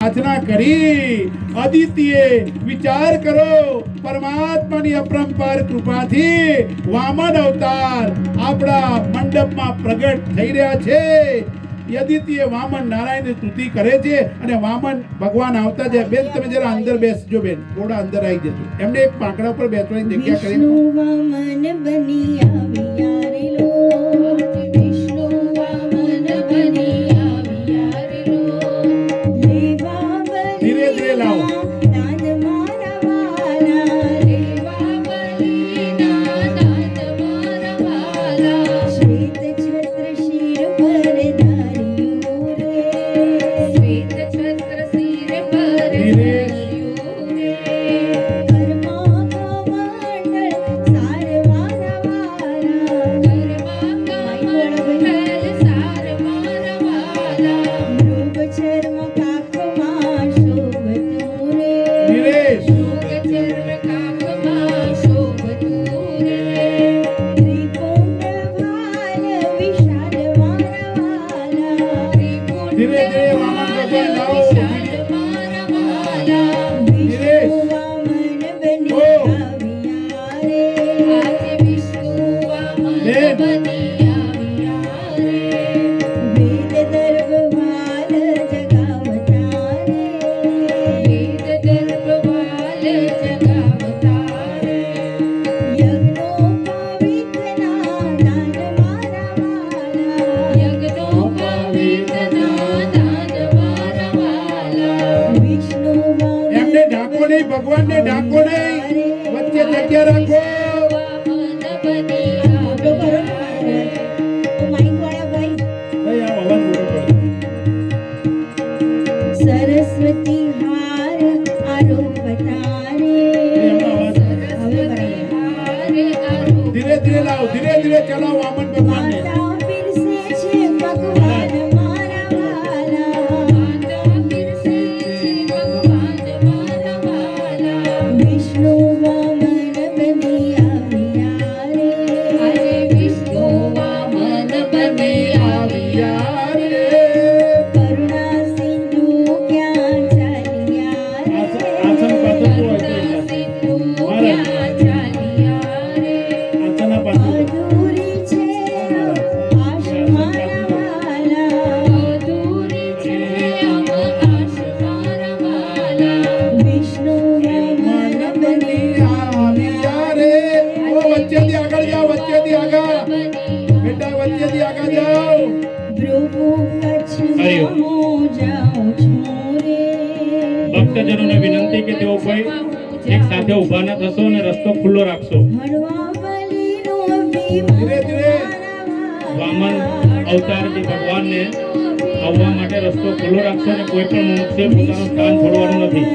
પ્રાર્થના કરી અદિતિએ વિચાર કરો પરમાત્માની અપરંપાર કૃપાથી વામન અવતાર આપણા મંડપમાં પ્રગટ થઈ રહ્યા છે. યદિતિએ વામન નારાયણની સ્તુતિ કરે છે અને વામન ભગવાન આવતા જાય. બેન તમે જરા અંદર બેસજો બેન, થોડા અંદર આવી જજો. એમને એક પાંખડા પર બેસવાની જગ્યા કરી. વિષ્ણુ વામન બની આવ્યા રે લો, વિષ્ણુ વામન બની આવ્યા રે લો, લેવા બલિના ધીરે ધીરે લાવો. દાદ મારા વાલા, લેવા બલિના દાદ મારા વાલા, શ્વેત છત્ર શિર પર ધાર્યું રે, શ્વેત છત્ર શિર પર ધાર્યું રે, કર્મા કમંડળ સારવારા વાલા, કર્મા કમંડળ સારવારા વાલા, મૃગ ચર્મ કાખમાં શોભતું રે, નિરેશ મૃગ ચર્મ કાખમાં શોભતું રે, ત્રિપુંડ ભાલ વિશાળ મારા વાલા, ત્રિપુંડ ધીરે ધીરે વામન ભગવાન લાવો. વિશાળ મારા વાલા, વિષ્ણુ વામન બની ઓ. આવ્યા રે, આજે વિષ્ણુ વામન બેન. બની આવ્યા રે, વેદ દર્ભવાલ જગાવતા રે, વેદ દર્ભવાલ જગાવતા રે, યજ્ઞો પવિત્રના દાન મારા વાલા, યજ્ઞો પવિત્રના દાન મારા વાલા, વિષ્ણુ વામન એમને ઢાંકો નહીં, ભગવાનને ઢાંકો નહીં, વચ્ચે જગ્યા રાખો. ભાઈ આ અવાજ મોટો પડે. સરસ્વતી હાર આરોપતા રે, સરસ્વતી હાર ધીરે ધીરે લાવો, ધીરે ધીરે ચલાવો વામન ભગવાનને. માતા પીરસે છે ભગવાન મારા વાલા, માતા પીરસે છે ભગવાન મારા વાલા, વિષ્ણુ વામન બની આવ્યા રે, આજે વિષ્ણુ વામન બની આવ્યા રે, કરુણા સિંધુ ક્યાં ચાલ્યા રે, આસન પાછળ તો હોય તો કરુણા એટલે. સિંધુ ક્યાં ચાલ્યા રે, આસના પાછળ. અધૂરી છે આશ મારા વાલા, અધૂરી છે આશ મારા વાલા, વિષ્ણુ વામન બની આવ્યા રે. ઓ વચ્ચેથી આગળ જાઓ, વચ્ચેથી આગળ. બેટા વચ્ચેથી આગળ જાઓ. પ્રભુ કચ્છમાં હું જાઉં છું રે, ભક્તજનોને વિનંતી કે તેઓ કોઈ એક સાથે ઊભા ન થશો અને રસ્તો ખુલ્લો રાખશો. હળવા બલિનો ધીરે ધીરે. વામન અવતારથી ભગવાનને આવવા માટે રસ્તો ખુલ્લો રાખશો અને કોઈ પણ મનુષ્ય પોતાનું સ્થાન છોડવાનું નથી.